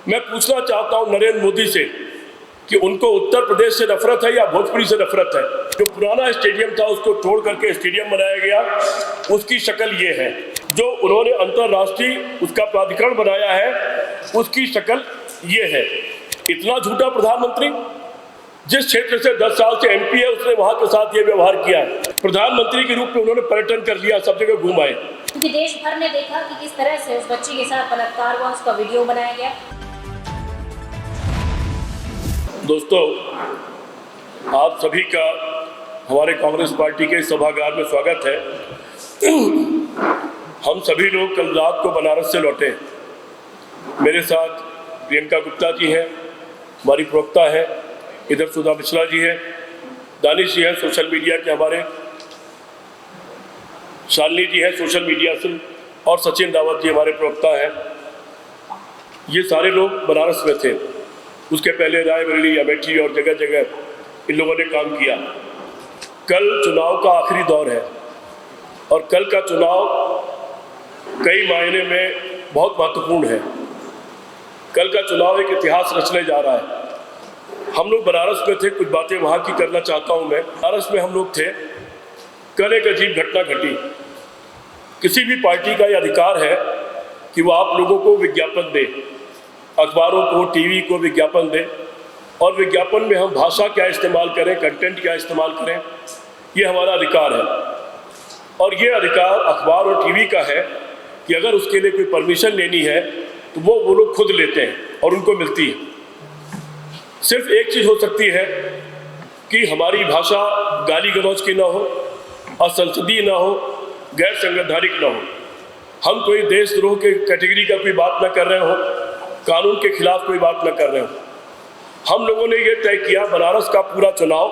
मैं पूछना चाहता हूं नरेंद्र मोदी से कि उनको उत्तर प्रदेश से नफरत है या भोजपुरी से नफरत है। जो पुराना स्टेडियम था उसको तोड़ करके स्टेडियम बनाया गया, उसकी शक्ल ये है। जो उन्होंने अंतर्राष्ट्रीय उसका प्राधिकरण बनाया है, उसकी शक्ल ये है। इतना झूठा प्रधानमंत्री, जिस क्षेत्र से 10 साल से एमपी है उसने वहां के साथ ये व्यवहार किया है। प्रधानमंत्री के रूप में उन्होंने पर्यटन कर लिया, सब जगह घूम आए। क्योंकि देश भर ने देखा कि किस तरह से उस बच्ची के साथ बलात्कार हुआ, उसका वीडियो बनाया गया। दोस्तों, आप सभी का हमारे कांग्रेस पार्टी के सभागार में स्वागत है। हम सभी लोग कल रात को बनारस से लौटे। मेरे साथ प्रियंका गुप्ता जी हैं, हमारी प्रवक्ता है, इधर सुधा मिश्रा जी है, दानिश जी हैं सोशल मीडिया के हमारे, शालिनी जी हैं सोशल मीडिया से, और सचिन रावत जी हमारे प्रवक्ता हैं। ये सारे लोग बनारस में थे। उसके पहले रायबरेली, अमेठी और जगह जगह इन लोगों ने काम किया। कल चुनाव का आखिरी दौर है और कल का चुनाव कई मायने में बहुत महत्वपूर्ण है। कल का चुनाव एक इतिहास रचने जा रहा है। हम लोग बनारस में थे, कुछ बातें वहाँ की करना चाहता हूँ मैं। बनारस में हम लोग थे, कल एक अजीब घटना घटी। किसी भी पार्टी का ये अधिकार है कि वो आप लोगों को विज्ञापन दे, अखबारों को, टीवी को विज्ञापन दे, और विज्ञापन में हम भाषा क्या इस्तेमाल करें, कंटेंट क्या इस्तेमाल करें, ये हमारा अधिकार है। और ये अधिकार अखबार और टीवी का है कि अगर उसके लिए कोई परमिशन लेनी है तो वो लोग खुद लेते हैं और उनको मिलती है। सिर्फ एक चीज़ हो सकती है कि हमारी भाषा गाली गलौज की ना हो, असंसदीय ना हो, गैर संवैधानिक ना हो। हम कोई देशद्रोह के कैटेगरी का कोई बात ना कर रहे हो, कानून के खिलाफ कोई बात न कर रहे हो। हम लोगों ने ये तय किया, बनारस का पूरा चुनाव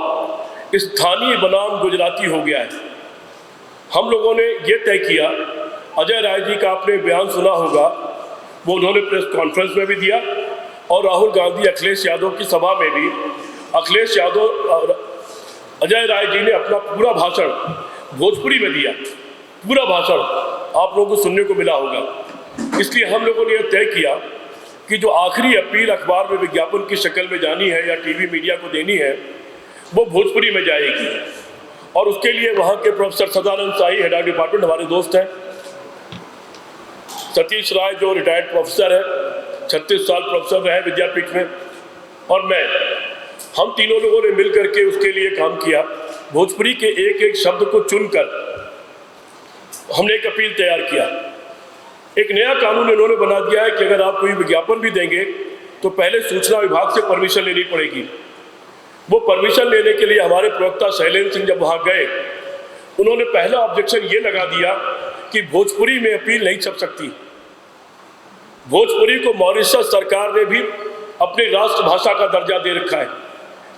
स्थानीय बनाम गुजराती हो गया है। हम लोगों ने ये तय किया, अजय राय जी का आपने बयान सुना होगा, वो उन्होंने प्रेस कॉन्फ्रेंस में भी दिया, और राहुल गांधी, अखिलेश यादव की सभा में भी अखिलेश यादव और अजय राय जी ने अपना पूरा भाषण भोजपुरी में दिया। पूरा भाषण आप लोगों को सुनने को मिला होगा। इसलिए हम लोगों ने यह तय किया कि जो आखिरी अपील अखबार में विज्ञापन की शक्ल में जानी है या टीवी मीडिया को देनी है, वो भोजपुरी में जाएगी। और उसके लिए वहाँ के professor Sadanand Shahi, head of department, हमारे दोस्त हैं, सतीश राय जो रिटायर्ड प्रोफेसर है, 36 साल प्रोफेसर रहे विद्यापीठ में, और मैं, हम तीनों लोगों ने मिल करके उसके लिए काम किया। भोजपुरी के एक एक शब्द को चुनकर हमने एक अपील तैयार किया। एक नया कानून इन्होंने बना दिया है कि अगर आप कोई विज्ञापन भी देंगे तो पहले सूचना विभाग से परमिशन लेनी पड़ेगी। वो परमिशन लेने के लिए हमारे प्रवक्ता शैलेंद्र सिंह जब वहाँ गए, उन्होंने पहला ऑब्जेक्शन ये लगा दिया कि भोजपुरी में अपील नहीं छप सकती। भोजपुरी को मॉरिशस सरकार ने भी अपनी राष्ट्रभाषा का दर्जा दे रखा है।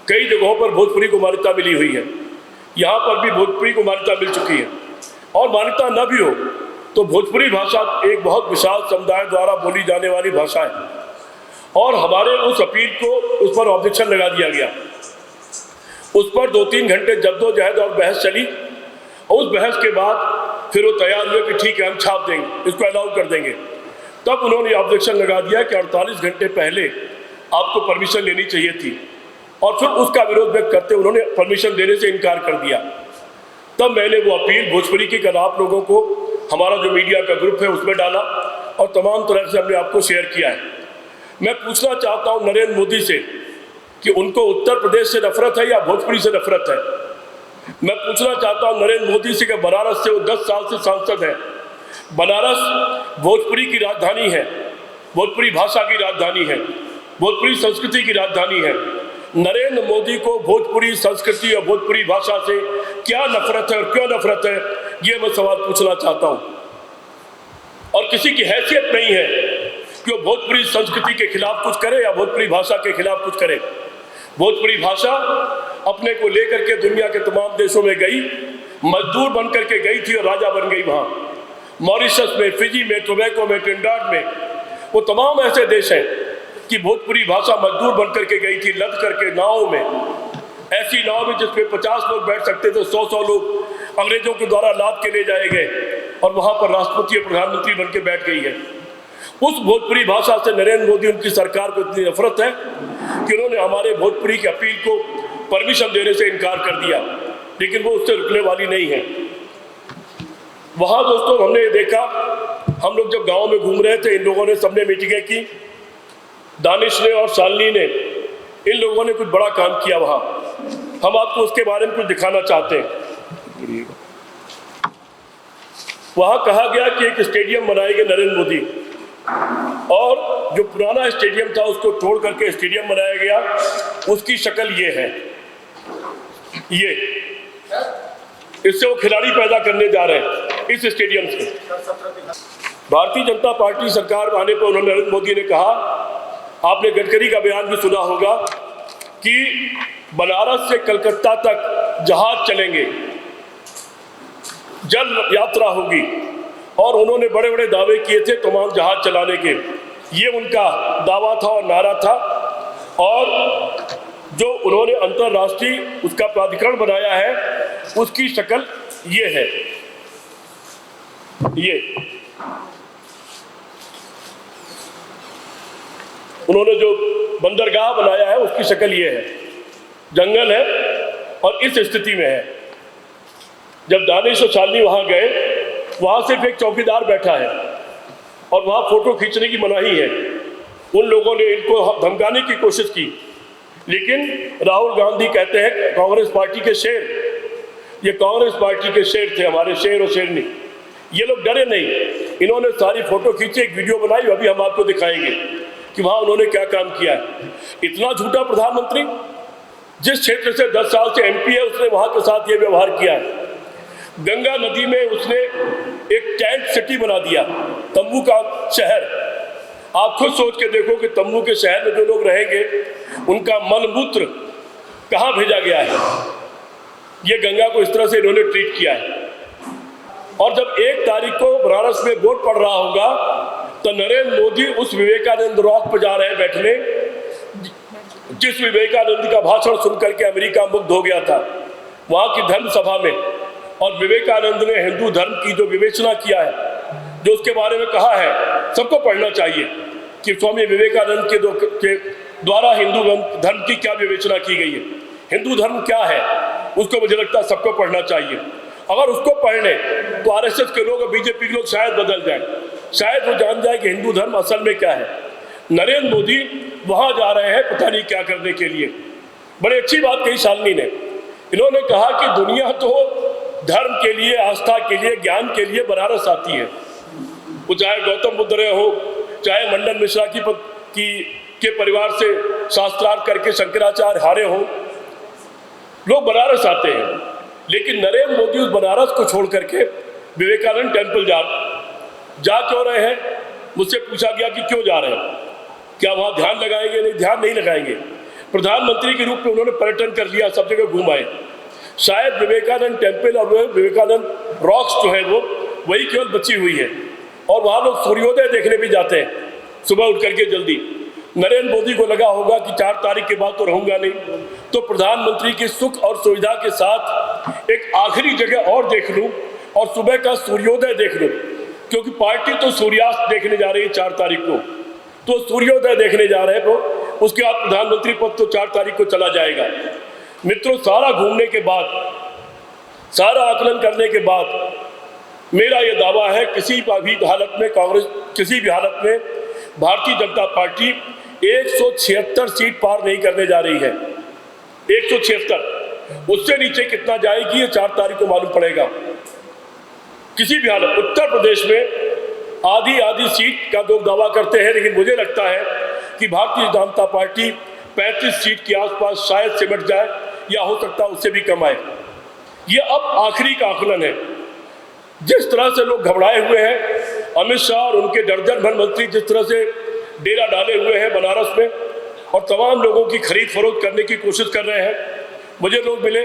कई जगहों पर भोजपुरी को मान्यता मिली हुई है, यहाँ पर भी भोजपुरी को मान्यता मिल चुकी है। और मान्यता न भी हो तो भोजपुरी भाषा एक बहुत विशाल समुदाय द्वारा बोली जाने वाली भाषा है। और हमारे उस अपील को, उस पर ऑब्जेक्शन लगा दिया गया। उस पर 2-3 घंटे जद्दोजहद और बहस चली, और उस बहस के बाद फिर वो तैयार हुए कि ठीक है, हम छाप देंगे, इसको अलाउ कर देंगे। तब उन्होंने ऑब्जेक्शन लगा दिया कि 48 घंटे पहले आपको परमिशन लेनी चाहिए थी, और फिर उसका विरोध व्यक्त करते उन्होंने परमिशन देने से इनकार कर दिया। तब मैंने वो अपील भोजपुरी की कर आप लोगों को, हमारा जो मीडिया का ग्रुप है उसमें डाला, और तमाम तरह से हमने आपको शेयर किया है। मैं पूछना चाहता हूं नरेंद्र मोदी से कि उनको उत्तर प्रदेश से नफरत है या भोजपुरी से नफरत है। मैं पूछना चाहता हूं नरेंद्र मोदी से कि बनारस से वो 10 साल से सांसद है। बनारस भोजपुरी की राजधानी है, भोजपुरी भाषा की राजधानी है, भोजपुरी संस्कृति की राजधानी है। नरेंद्र मोदी को भोजपुरी संस्कृति और भोजपुरी भाषा से क्या नफरत है और क्यों नफरत है, ये मैं सवाल पूछना चाहता हूं। और किसी की हैसियत नहीं है कि वो भोजपुरी संस्कृति के खिलाफ कुछ करे या भोजपुरी भाषा के खिलाफ कुछ करे। भोजपुरी भाषा अपने को लेकर के दुनिया के तमाम देशों में गई, मजदूर बन करके गई थी और राजा बन गई। वहाँ मॉरिशस में, फिजी में, टोबैको में, ट्रिनिडाद में, वो तमाम ऐसे देश हैं कि भोजपुरी भाषा मजदूर बन करके गई थी, लद करके नाव में, ऐसी नाव में जिसमें 50 लोग बैठ सकते थे, 100 लोग अंग्रेजों के द्वारा लाद के ले जाए गए, और वहाँ पर राष्ट्रपति और प्रधानमंत्री बन के बैठ गई है। उस भोजपुरी भाषा से नरेंद्र मोदी, उनकी सरकार को इतनी नफरत है कि उन्होंने हमारे भोजपुरी की अपील को परमिशन देने से इनकार कर दिया, लेकिन वो उससे रुकने वाली नहीं है। वहां दोस्तों हमने ये देखा, हम लोग जब गांव में घूम रहे थे, इन लोगों ने सबने मीटिंगें की, दानिश ने और शालिनी ने, इन लोगों ने कुछ बड़ा काम किया वहां। हम आपको उसके बारे में कुछ दिखाना चाहते हैं। वहां कहा गया कि एक स्टेडियम बनाएंगे नरेंद्र मोदी, और जो पुराना स्टेडियम था उसको तोड़ करके स्टेडियम बनाया गया। उसकी शक्ल ये है, ये इससे वो खिलाड़ी पैदा करने जा रहे हैं इस स्टेडियम से। भारतीय जनता पार्टी सरकार आने पर उन्होंने, नरेंद्र मोदी ने कहा, आपने गडकरी का बयान भी सुना होगा कि बनारस से कलकत्ता तक जहाज चलेंगे, जल यात्रा होगी, और उन्होंने बड़े बड़े दावे किए थे तमाम जहाज चलाने के। ये उनका दावा था और नारा था। और जो उन्होंने अंतर्राष्ट्रीय उसका प्राधिकरण बनाया है, उसकी शक्ल ये है, ये उन्होंने जो बंदरगाह बनाया है उसकी शक्ल ये है, जंगल है और इस स्थिति में है। जब दानिश और शालिनी वहां गए, वहां सिर्फ एक चौकीदार बैठा है और वहां फोटो खींचने की मनाही है। उन लोगों ने इनको धमकाने की कोशिश की, लेकिन राहुल गांधी कहते हैं कांग्रेस पार्टी के शेर, ये कांग्रेस पार्टी के शेर थे, हमारे शेर और शेरनी। ये लोग डरे नहीं, इन्होंने सारी फोटो खींची, एक वीडियो बनाई, अभी हम आपको दिखाएंगे कि वहां उन्होंने क्या काम किया है। इतना झूठा प्रधानमंत्री, जिस क्षेत्र से 10 साल से एमपी है, उसने वहां के साथ ये व्यवहार किया है। गंगा नदी में उसने एक टेंट सिटी बना दिया, तंबू का शहर। आप खुद सोच के देखो कि तंबू के शहर में जो लोग रहेंगे, उनका मलमूत्र कहां भेजा गया है। ये गंगा को इस तरह से इन्होंने ट्रीट किया है। और जब 1 तारीख को बनारस में वोट पड़ रहा होगा, तो नरेंद्र मोदी उस विवेकानंद रॉक पर जा रहे हैं बैठने, जिस विवेकानंद का भाषण सुनकर के अमेरिका मुग्ध हो गया था, वहां की धर्म सभा में। और विवेकानंद ने हिंदू धर्म की जो विवेचना किया है, जो उसके बारे में कहा है, सबको पढ़ना चाहिए कि स्वामी विवेकानंद के द्वारा हिंदू धर्म की क्या विवेचना की गई है, हिंदू धर्म क्या है, उसको मुझे लगता है सबको पढ़ना चाहिए। अगर उसको पढ़ लें तो आरएसएस के लोग और बीजेपी के लोग शायद बदल जाएं, शायद वो जान जाए कि हिंदू धर्म असल में क्या है। नरेंद्र मोदी वहां जा रहे हैं पता नहीं क्या करने के लिए। बड़ी अच्छी बात कही शालिनी ने, इन्होंने कहा कि दुनिया तो धर्म के लिए, आस्था के लिए, ज्ञान के लिए बनारस आती है। वो चाहे गौतम बुद्ध रहे हो, चाहे मंडन मिश्रा के परिवार से शास्त्रार्थ करके शंकराचार्य हारे हो, लोग बनारस आते हैं। लेकिन नरेंद्र मोदी उस बनारस को छोड़ करके विवेकानंद टेम्पल जा क्यों रहे हैं? मुझसे पूछा गया कि क्यों जा रहे हैं, क्या वहां ध्यान लगाएंगे? नहीं, ध्यान नहीं लगाएंगे। प्रधानमंत्री के रूप में उन्होंने पर्यटन कर लिया, सब जगह घूम आए। शायद विवेकानंद टेम्पल और विवेकानंद रॉक्स जो है वो वही केवल बची हुई है, और वहां लोग सूर्योदय देखने भी जाते हैं सुबह उठ करके जल्दी। नरेंद्र मोदी को लगा होगा कि 4 तारीख के बाद तो रहूंगा नहीं, तो प्रधानमंत्री की सुख और सुविधा के साथ एक आखिरी जगह और देख लूं और सुबह का सूर्योदय देख लूं, क्योंकि पार्टी तो सूर्यास्त देखने जा रही है 4 तारीख को, तो सूर्योदय देखने जा रहे हैं। तो उसके बाद प्रधानमंत्री पद तो 4 तारीख को चला जाएगा। मित्रों, सारा घूमने के बाद, सारा आकलन करने के बाद मेरा यह दावा है, किसी भी हालत में कांग्रेस, किसी भी हालत में भारतीय जनता पार्टी 176 सीट पार नहीं करने जा रही है। 176, उससे नीचे कितना जाएगी ये 4 तारीख को मालूम पड़ेगा। किसी भी हालत, उत्तर प्रदेश में आधी सीट का लोग दावा करते हैं, लेकिन मुझे लगता है कि भारतीय जनता पार्टी 35 सीट के आसपास शायद सिमट जाए, या हो सकता है उससे भी कम आए। ये अब आखिरी का आकलन है। जिस तरह से लोग घबराए हुए हैं, अमित शाह और उनके दर्जन भर मंत्री जिस तरह से डेरा डाले हुए हैं बनारस में और तमाम लोगों की खरीद फरोख्त करने की कोशिश कर रहे हैं। मुझे लोग मिले,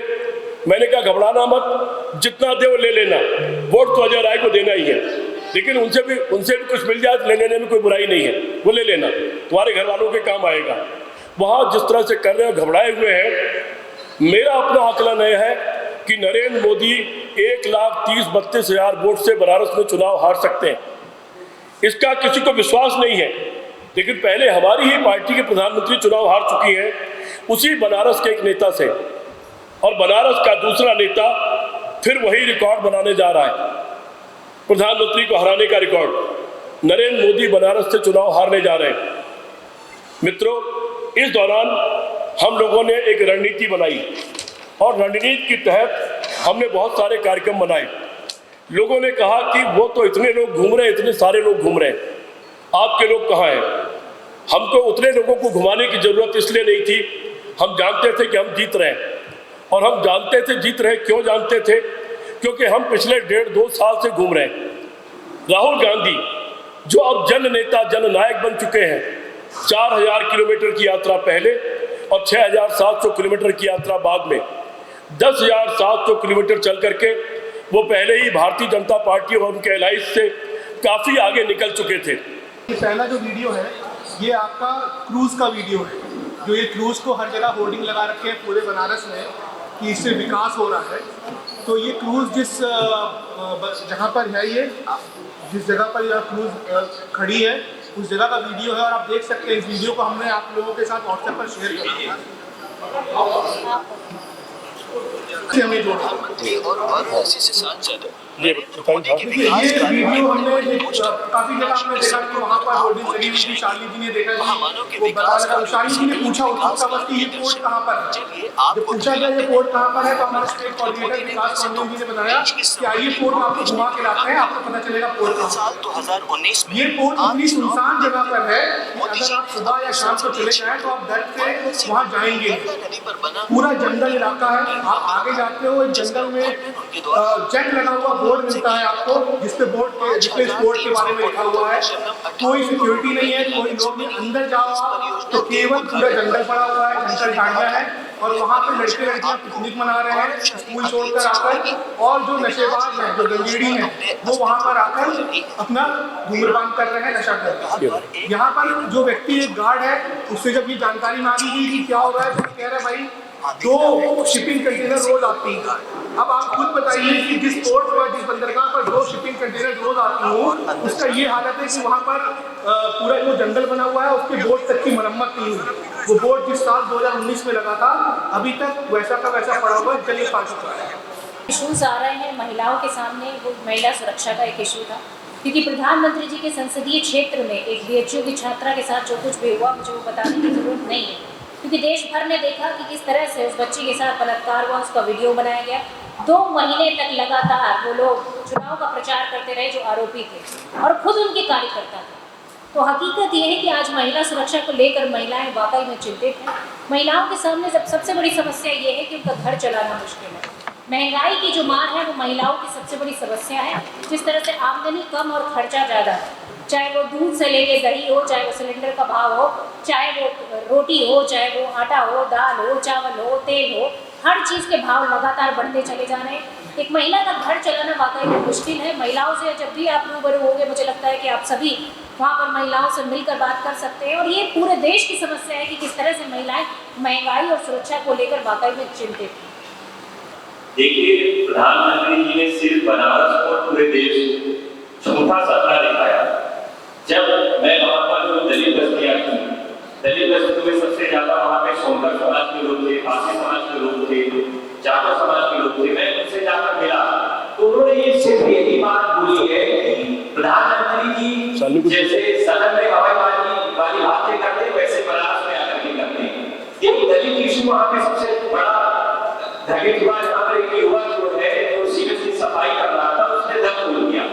मैंने कहा घबराना मत, जितना दे वो ले लेना, वोट तो अजय राय को देना ही है, लेकिन उनसे भी कुछ मिल जाए तो ले लेने में कोई बुराई नहीं है, वो ले लेना, तुम्हारे घर वालों के काम आएगा। वहाँ जिस तरह से कर रहे हैं, घबराए हुए हैं। मेरा अपना आकलन यह है कि नरेंद्र मोदी 1,30,32,000 वोट से बनारस में चुनाव हार सकते हैं। इसका किसी को विश्वास नहीं है। लेकिन पहले हमारी ही पार्टी के प्रधानमंत्री चुनाव हार चुकी हैं उसी बनारस के एक नेता से, और बनारस का दूसरा नेता फिर वही रिकॉर्ड बनाने जा रहा है, प्रधानमंत्री को हराने का रिकॉर्ड। नरेंद्र मोदी बनारस से चुनाव हारने जा रहे हैं। मित्रों, इस दौरान हम लोगों ने एक रणनीति बनाई और रणनीति के तहत हमने बहुत सारे कार्यक्रम बनाए। लोगों ने कहा कि वो तो इतने लोग घूम रहे हैं, इतने सारे लोग घूम रहे हैं, आपके लोग कहाँ हैं? हमको उतने लोगों को घुमाने की जरूरत इसलिए नहीं थी, हम जानते थे कि हम जीत रहे हैं। और हम जानते थे जीत रहे, क्यों जानते थे? क्योंकि हम पिछले 1.5-2 साल से घूम रहे हैं। राहुल गांधी जो अब जन नेता जननायक बन चुके हैं, 4000 किलोमीटर की यात्रा पहले और 6700 किलोमीटर की यात्रा बाद में, 10,700 किलोमीटर चल करके वो पहले ही भारतीय जनता पार्टी और उनके एलाइंस से काफ़ी आगे निकल चुके थे। पहला जो वीडियो है ये आपका क्रूज़ का वीडियो है, जो ये क्रूज़ को हर जगह होर्डिंग लगा रखे हैं पूरे बनारस में कि इससे विकास हो रहा है। तो ये क्रूज़ जहाँ पर है, ये जिस जगह पर यह क्रूज़ खड़ी है उस जगह का वीडियो है, और आप देख सकते हैं इस वीडियो को हमने आप लोगों के साथ व्हाट्सएप पर शेयर कर दिया। हमें जोड़ा ये वीडियो हमने काफी जगह आपने देखा कि वहाँ पर होर्डिंग लगी हुई थी। शालिनी जी ने देखा कि वो बता लगा, शालिनी जी ने पूछा उत्सुकता कि ये पोर्ट कहाँ पर है। जब पूछा गया ये पोर्ट कहाँ पर है तो हमारे स्टेट कोऑर्डिनेटर विकास पांडे जी ने बताया कि आइए पोर्ट आपको घुमा के लाते हैं, आपको पता चलेगा पोर्ट कहाँ है। ये पोर्ट इतनी सुनसान जगह पर है कि अगर आप सुबह या शाम को चले जाएं तो आप डर से वहाँ जाएंगे। पूरा जंगल इलाका है, आप आगे जाते हो इस जंगल में जंग लगा हुआ बोर्ड मिलता है आपको, जिसपे इस बोर्ड के बारे में लिखा हुआ है। कोई सिक्योरिटी नहीं है, कोई लोग नहीं, अंदर जाओ आप तो केवल पूरा जंगल पड़ा हुआ है, जंगल झाड़ियाँ हैं, और वहाँ पे लड़के लड़कियाँ पिकनिक मना रहे हैं स्कूल छोड़कर आकर, और जो नशेबाज हैं, जो गंजेड़ी हैं, वो वहाँ पर आकर अपना धूम्रपान कर रहे हैं, नशा कर रहे हैं। यहाँ पर जो व्यक्ति एक गार्ड है, उससे जब ये जानकारी मांगी गई कि क्या हो रहा है तो कह रहे भाई 2 शिपिंग कंटेनर रोज आती है। अब आप खुद बताइए कि जिस पोर्ट पर, जिस बंदरगाह पर 2 शिपिंग कंटेनर रोज आती हो, उसका ये हालत है कि वहाँ पर पूरा जो जंगल बना हुआ है उसके बोट तक की मरम्मत नहीं हुई। वो बोट जिस साल 2019 में लगा था अभी तक वैसा का वैसा पड़ा हुआ जलिए पा चुका है। इशूज आ रहे हैं महिलाओं के सामने, वो महिला सुरक्षा का एक इशू था, क्योंकि प्रधानमंत्री जी के संसदीय क्षेत्र में एक बीएचयू की छात्रा के साथ जो कुछ भी हुआ मुझे वो बताने की जरूरत नहीं है, क्योंकि देश भर ने देखा कि किस तरह से उस बच्ची के साथ बलात्कार हुआ, उसका वीडियो बनाया गया। 2 महीने तक लगातार वो लोग चुनाव का प्रचार करते रहे जो आरोपी थे और खुद उनके कार्यकर्ता थे। तो हकीकत ये है कि आज महिला सुरक्षा को लेकर महिलाएं वाकई में चिंतित हैं। महिलाओं के सामने सबसे बड़ी समस्या ये है कि उनका घर चलाना मुश्किल है। महंगाई की जो मार है वो महिलाओं की सबसे बड़ी समस्या है। जिस तरह से आमदनी कम और खर्चा ज़्यादा है, चाहे वो दूध से लेके दही हो, चाहे वो सिलेंडर का भाव हो, चाहे वो रोटी हो, चाहे वो आटा हो, दाल हो, चावल हो, तेल हो, हर चीज़ के भाव लगातार बढ़ते चले जा रहे हैं। एक महिला का घर चलाना वाकई में मुश्किल है। महिलाओं से जब भी आप रूबरू होंगे, मुझे लगता है कि आप सभी वहाँ पर महिलाओं से मिलकर बात कर सकते हैं, और ये पूरे देश की समस्या है कि किस तरह से महिलाएं महंगाई और सुरक्षा को लेकर वाकई में चिंतित हैं। देखिए, प्रधानमंत्री जी ने सिर्फ बनारस और पूरे देश झूठा सपना दिखाया। जब मैं वहाँ पर जो दलित बस्तियाँ थी, दलित बस्तियों में सबसे ज्यादा वहाँ पे सोनकर समाज के लोग थे, पासी समाज के लोग थे, जाटव समाज के लोग थे। मैं उनसे जाकर मिला तो उन्होंने ये सिर्फ यही बात बोली है कि प्रधानमंत्री जी जैसे सदन में हवाईबाजी वाली बातें करते वैसे बनारस में आकर के करते। ये दलित इशू वहाँ पे सबसे बड़ा धगित हुआ। यहाँ पर एक युवा जो है जो सीमेंट की सफाई कर रहा था, उसने दम तोड़ दिया।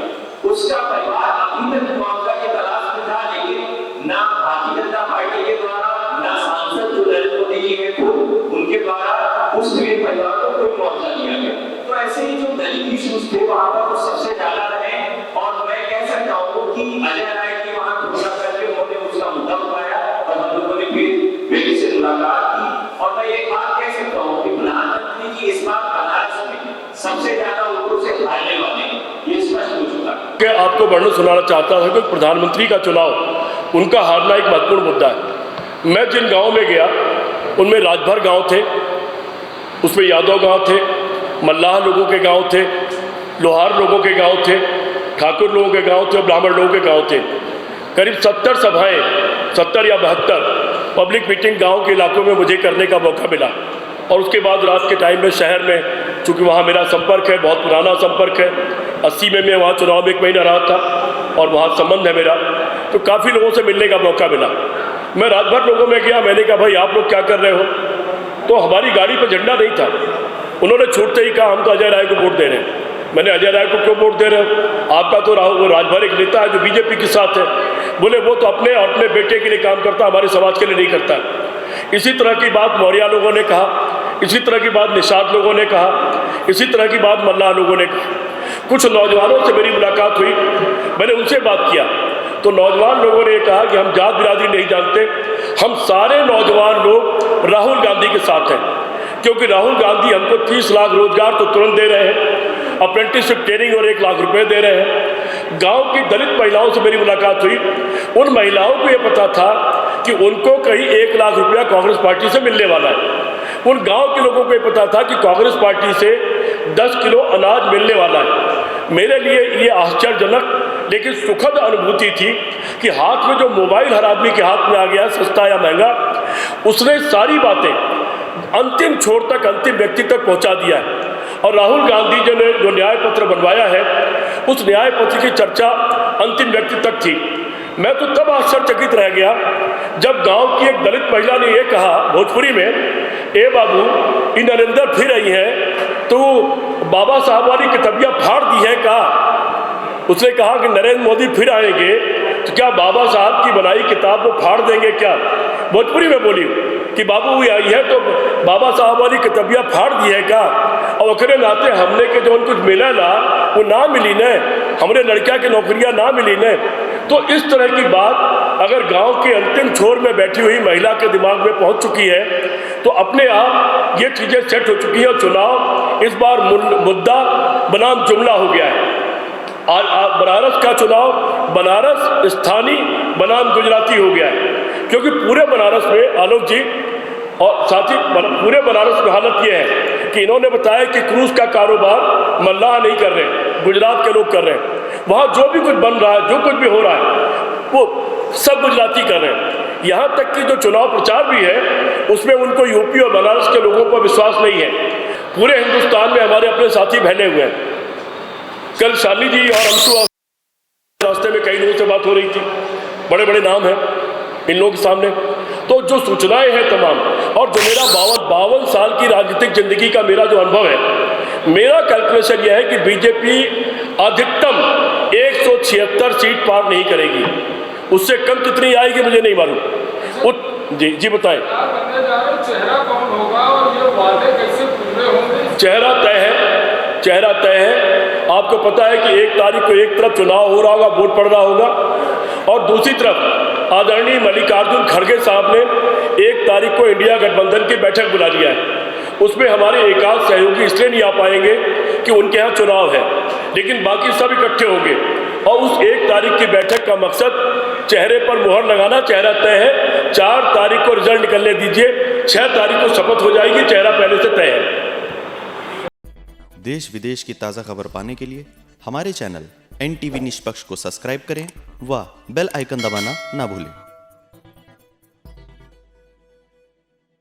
उसका परिवार अभी तक मुआवजा की तलाश में था, लेकिन ना भारतीय जनता पार्टी के द्वारा, ना सांसद जो नरेंद्र मोदी जी हैं खुद उनके द्वारा उस पीड़ित परिवार को कोई मुआवजा दिया गया। तो ऐसे ही जो दलित इश्यूज थे वहाँ पर वो सबसे ज्यादा रहे, और मैं कह सकता हूँ कि अजय राय की वहाँ घोषणा करके उन्होंने उसका मुद्दा उठाया और हम लोगों ने फिर बेटी से मुलाकात की। और मैं एक बात कह सकता हूँ कि प्रधानमंत्री जी इस बार बनारस में सबसे ज्यादा उनको से हारने वाले, ये स्पष्ट हो चुका है। कि आपको वर्णन सुनाना चाहता था कि प्रधानमंत्री का चुनाव उनका हारना एक महत्वपूर्ण मुद्दा है। मैं जिन गाँव में गया उनमें राजभर गांव थे, उसमें यादव गांव थे, मल्लाह लोगों के गांव थे, लोहार लोगों के गांव थे, ठाकुर लोगों के गांव थे और ब्राह्मण लोगों के गांव थे। करीब 70 सभाएं, 70 या 72 पब्लिक मीटिंग गांव के इलाकों में मुझे करने का मौका मिला। और उसके बाद रात के टाइम में शहर में, चूँकि वहाँ मेरा संपर्क है, बहुत पुराना संपर्क है, 80 में मैं वहाँ चुनाव में 1 महीना रहा था और वहाँ संबंध है मेरा, तो काफ़ी लोगों से मिलने का मौका मिला। मैं रात भर लोगों में गया, मैंने कहा भाई आप लोग क्या कर रहे हो? तो हमारी गाड़ी पर झंडा नहीं था। उन्होंने छूटते ही कहा हम तो अजय राय को वोट दे रहे हैं। मैंने अजय राय को क्यों वोट दे रहे हो? आपका तो राजभर एक नेता है जो बीजेपी के साथ है। बोले वो तो अपने और अपने बेटे के लिए काम करता, हमारे समाज के लिए नहीं करता। इसी तरह की बात मौर्या लोगों ने कहा, इसी तरह की बात निषाद लोगों ने कहा, इसी तरह की बात मल्लाह लोगों ने कहा। कुछ नौजवानों से मेरी मुलाकात हुई, मैंने उनसे बात किया तो नौजवान लोगों ने कहा कि हम जात बिरादरी नहीं जानते, हम सारे नौजवान लोग राहुल गांधी के साथ हैं, क्योंकि राहुल गांधी हमको 30 लाख रोजगार तो तुरंत दे रहे हैं, अप्रेंटिसशिप ट्रेनिंग और 1 लाख रुपए दे रहे हैं। गांव की दलित महिलाओं से मेरी मुलाकात हुई, उन महिलाओं को ये पता था कि उनको कहीं 1 लाख रुपया कांग्रेस पार्टी से मिलने वाला है। उन गांव के लोगों को ये पता था कि कांग्रेस पार्टी से 10 किलो अनाज मिलने वाला है। मेरे लिए ये आश्चर्यजनक लेकिन सुखद अनुभूति थी कि हाथ में जो मोबाइल हर आदमी के हाथ में आ गया, सस्ता या महंगा, उसने सारी बातें अंतिम छोर तक, अंतिम व्यक्ति तक पहुंचा दिया है। और राहुल गांधी जी ने जो न्याय पत्र बनवाया है, उस न्याय पत्र की चर्चा अंतिम व्यक्ति तक थी। मैं तो तब आश्चर्यचकित रह गया जब गांव की एक दलित महिला ने यह कहा भोजपुरी में, ए बाबू ये नरेंद्र फिर आई है तो बाबा साहब वाली किताबियाँ फाड़ दी है का? उसने कहा कि नरेंद्र मोदी फिर आएंगे तो क्या बाबा साहब की बनाई किताब वो फाड़ देंगे क्या? भोजपुरी में बोली कि बाबू हुई आई है तो बाबा साहब वाली किताबियाँ फाड़ दी है का? और ओकरे नाते हमने के जो कुछ मिला ला वो ना मिली न, हमरे लड़किया की नौकरियाँ ना मिली न। तो इस तरह की बात अगर गांव के अंतिम छोर में बैठी हुई महिला के दिमाग में पहुंच चुकी है तो अपने आप ये चीज़ें सेट हो चुकी हैं। और चुनाव इस बार मुद्दा बनाम जुमला हो गया है। बनारस का चुनाव बनारस स्थानीय बनाम गुजराती हो गया है, क्योंकि पूरे बनारस में आलोक जी और साथी पूरे बनारस में हालत ये है कि इन्होंने बताया कि क्रूज का कारोबार मल्लाह नहीं कर रहे, गुजरात के लोग कर रहे हैं। वहाँ जो भी कुछ बन रहा है, जो कुछ भी हो रहा है, वो सब गुजराती कर रहे हैं। यहाँ तक कि जो चुनाव प्रचार भी है उसमें उनको यूपी और बनारस के लोगों पर विश्वास नहीं है। पूरे हिंदुस्तान में हमारे अपने साथी बहने हुए हैं। कल शालिनी जी और अंशु रास्ते में कई लोगों से बात हो रही थी, बड़े बड़े नाम हैं इन लोगों के सामने। तो जो सूचनाएं हैं तमाम, और जो मेरा 52 साल की राजनीतिक जिंदगी का मेरा जो अनुभव है, मेरा कैलकुलेशन यह है कि बीजेपी अधिकतम 176 सीट पार नहीं करेगी। उससे कम कितनी आएगी मुझे नहीं मालूम। जी बताएं। चेहरा कौन होगा और ये वादे कैसे पूरे होंगे? चेहरा तय है, चेहरा तय है। आपको पता है कि 1 तारीख को एक तरफ चुनाव हो रहा होगा, वोट पड़ रहा होगा, और दूसरी तरफ आदरणीय मल्लिकार्जुन खड़गे साहब ने 1 तारीख को इंडिया गठबंधन की बैठक बुला लिया है। उसमें हमारे एकाध सहयोगी इसलिए नहीं आ पाएंगे कि उनके यहाँ चुनाव है, लेकिन बाकी सब इकट्ठे होंगे। और उस 1 तारीख की बैठक का मकसद चेहरे पर मुहर लगाना, चेहरा तय है। 4 तारीख को रिजल्ट निकलने दीजिए, 6 तारीख को शपथ हो जाएगी, चेहरा पहले से तय है। देश विदेश की ताज़ा खबर पाने के लिए हमारे चैनल NTV निष्पक्ष को सब्सक्राइब करें व बेल आइकन दबाना ना भूलें।